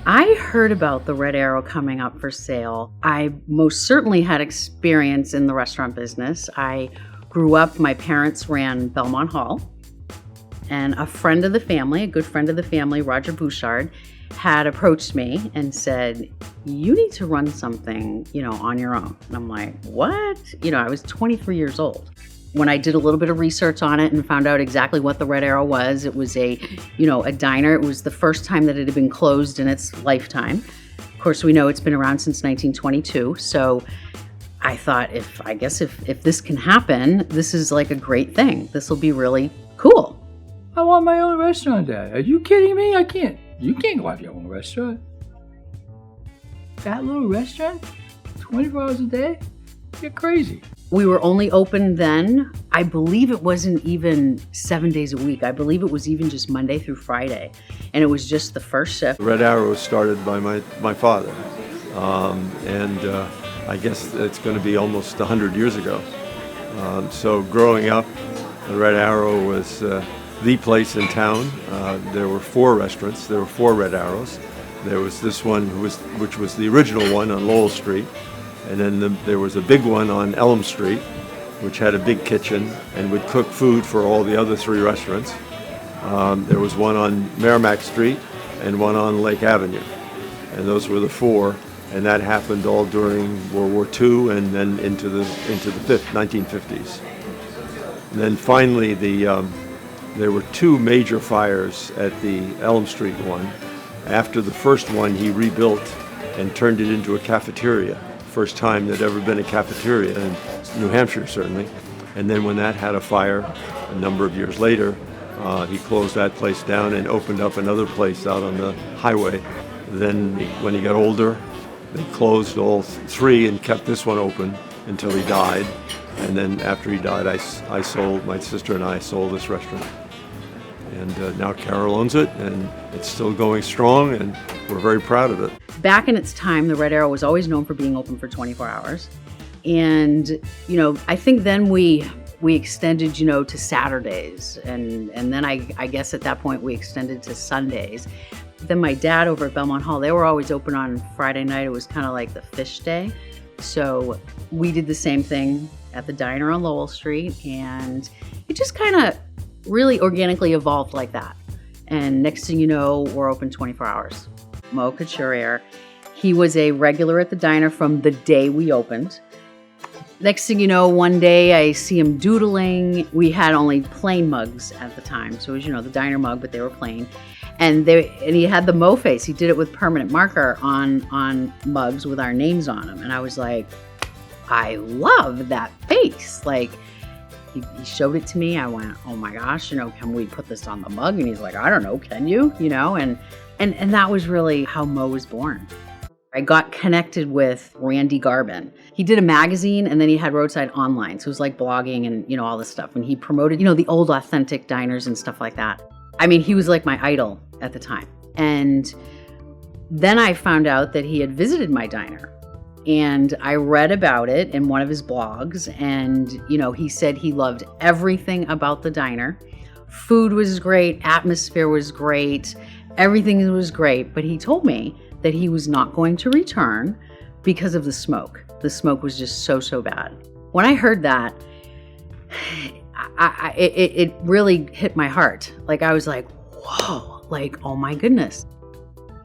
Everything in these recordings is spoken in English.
I heard about the Red Arrow coming up for sale. I most certainly had experience in the restaurant business. I grew up, my parents ran Belmont Hall, and a friend of the family, a good friend of the family, Roger Bouchard, had approached me and said, you need to run something, on your own. And I'm like, what? I was 23 years old. When I did a little bit of research on it and found out exactly what the Red Arrow was, it was a diner. It was the first time that it had been closed in its lifetime. Of course, we know it's been around since 1922. So I thought, if this can happen, this is like a great thing. This will be really cool. I want my own restaurant, Dad. Are you kidding me? You can't go have your own restaurant. That little restaurant? 24 hours a day? You're crazy. We were only open then. I believe it wasn't even 7 days a week. I believe it was even just Monday through Friday. And it was just the first shift. Red Arrow was started by my father. I guess it's going to be almost 100 years ago. So growing up, the Red Arrow was the place in town. There were 4 restaurants. There were 4 Red Arrows. There was this one, which was the original one on Lowell Street. And then there was a big one on Elm Street, which had a big kitchen and would cook food for all the other 3 restaurants. There was one on Merrimack Street and one on Lake Avenue. And those were the 4. And that happened all during World War II and then into the 1950s. And then finally, there were 2 major fires at the Elm Street one. After the first one, he rebuilt and turned it into a cafeteria. First time there'd ever been a cafeteria in New Hampshire, certainly. And then when that had a fire, a number of years later, he closed that place down and opened up another place out on the highway. Then when he got older, they closed all 3 and kept this one open until he died. And then after he died, my sister and I sold this restaurant. And now Carol owns it, and it's still going strong, and we're very proud of it. Back in its time, the Red Arrow was always known for being open for 24 hours. And, I think then we extended, to Saturdays. And then I guess at that point we extended to Sundays. Then my dad over at Belmont Hall, they were always open on Friday night. It was kind of like the fish day. So we did the same thing at the diner on Lowell Street. And it just kind of really organically evolved like that. And next thing you know, we're open 24 hours. Mo Couturier, he was a regular at the diner from the day we opened. Next thing you know, one day I see him doodling. We had only plain mugs at the time. So it was, the diner mug, but they were plain. And he had the Mo face. He did it with permanent marker on mugs with our names on them. And I was like, I love that face. Like, he showed it to me. I went, oh my gosh, can we put this on the mug? And he's like, I don't know, can you? And that was really how Mo was born. I got connected with Randy Garben. He did a magazine, and then he had Roadside Online. So it was like blogging and, all this stuff. And he promoted, the old authentic diners and stuff like that. I mean, he was like my idol at the time. And then I found out that he had visited my diner. And I read about it in one of his blogs. And, he said he loved everything about the diner. Food was great. Atmosphere was great. Everything was great. But he told me that he was not going to return because of the smoke. The smoke was just so bad. When I heard that, it really hit my heart. Like, I was like, whoa, like, oh my goodness.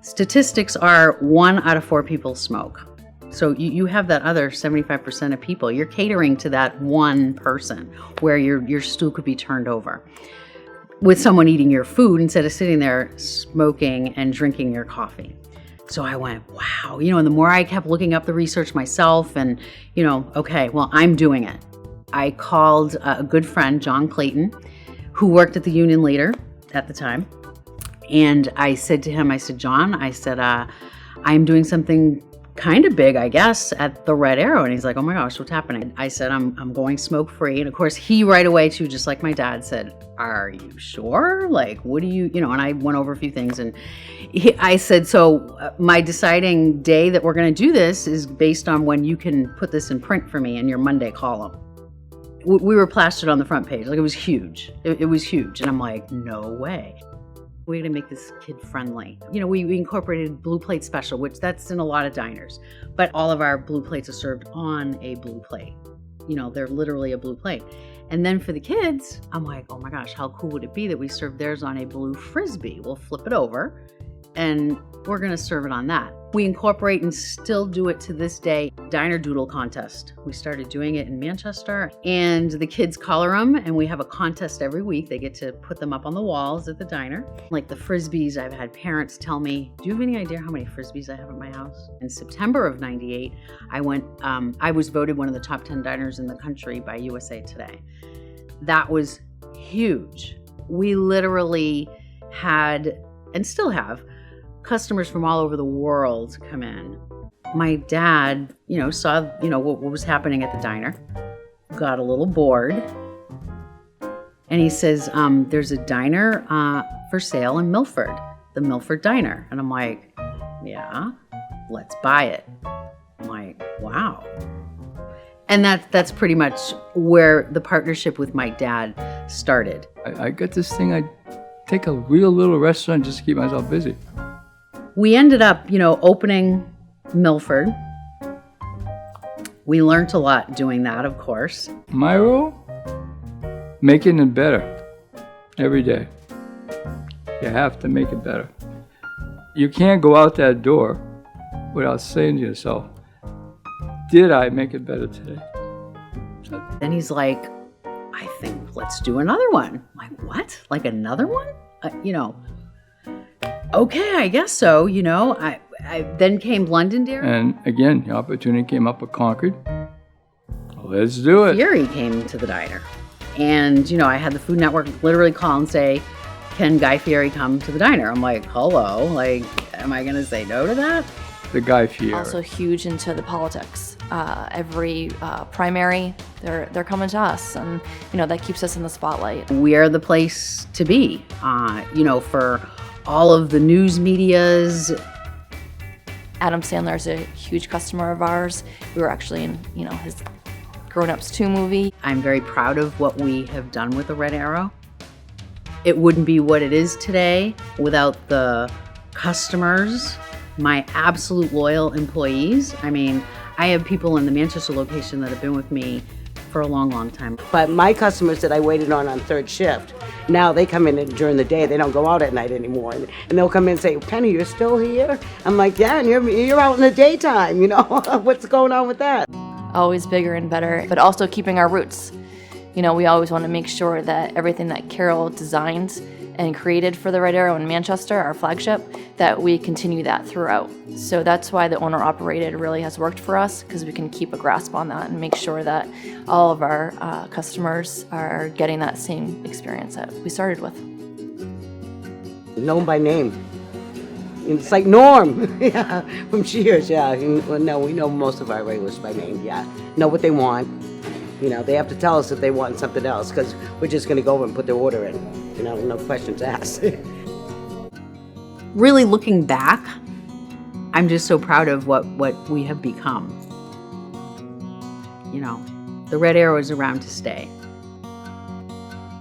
Statistics are 1 out of 4 people smoke. So you have that other 75% of people. You're catering to that one person where your stool could be turned over with someone eating your food instead of sitting there smoking and drinking your coffee. So I went, wow, and the more I kept looking up the research myself and, okay, well, I'm doing it. I called a good friend, John Clayton, who worked at the Union Leader at the time. And I said to him, John, I'm doing something kind of big, I guess, at the Red Arrow. And he's like, oh my gosh, what's happening? I said, I'm going smoke-free. And of course, he right away too, just like my dad, said, are you sure? Like, what do you, and I went over a few things. And I said, so my deciding day that we're going to do this is based on when you can put this in print for me in your Monday column. We were plastered on the front page. Like, it was huge. It was huge. And I'm like, no way. We're gonna make this kid friendly. We incorporated Blue Plate Special, which that's in a lot of diners, but all of our blue plates are served on a blue plate. They're literally a blue plate. And then for the kids, I'm like, oh my gosh, how cool would it be that we serve theirs on a blue Frisbee? We'll flip it over and we're gonna serve it on that. We incorporate and still do it to this day, Diner Doodle contest. We started doing it in Manchester and the kids color them and we have a contest every week. They get to put them up on the walls at the diner. Like the Frisbees, I've had parents tell me, do you have any idea how many Frisbees I have at my house? In September of '98, I was voted one of the top 10 diners in the country by USA Today. That was huge. We literally had, and still have, customers from all over the world come in. My dad, saw, what was happening at the diner, got a little bored, and he says, there's a diner for sale in Milford, the Milford Diner. And I'm like, yeah, let's buy it. I'm like, wow. And that's pretty much where the partnership with my dad started. I got this thing, I take a real little restaurant just to keep myself busy. We ended up, opening Milford. We learned a lot doing that, of course. My role? Making it better every day. You have to make it better. You can't go out that door without saying to yourself, did I make it better today? Then he's like, I think let's do another one. I'm like, what? Like another one? Okay, I guess so. I then came Londonderry. And again, the opportunity came up with Concord. Let's do it. Fury came to the diner. And, I had the Food Network literally call and say, can Guy Fieri come to the diner? I'm like, hello, am I going to say no to that? The Guy Fieri. Also huge into the politics. Every primary, they're coming to us, and that keeps us in the spotlight. We are the place to be, for all of the news medias. Adam Sandler is a huge customer of ours. We were actually in, his Grown Ups 2 movie. I'm very proud of what we have done with the Red Arrow. It wouldn't be what it is today without the customers, my absolute loyal employees. I have people in the Manchester location that have been with me for a long, long time. But my customers that I waited on third shift, now they come in during the day. They don't go out at night anymore. And they'll come in and say, Penny, you're still here? I'm like, yeah, and you're out in the daytime, What's going on with that? Always bigger and better, but also keeping our roots. We always want to make sure that everything that Carol designed and created for the Red Arrow in Manchester, our flagship, that we continue that throughout. So that's why the owner-operated really has worked for us, because we can keep a grasp on that and make sure that all of our customers are getting that same experience that we started with. Known by name. It's like Norm, yeah, from Cheers, yeah. No, we know most of our regulars by name, yeah. Know what they want. They have to tell us if they want something else, because we're just going to go over and put their order in. No questions asked. Really looking back, I'm just so proud of what we have become. The Red Arrow is around to stay.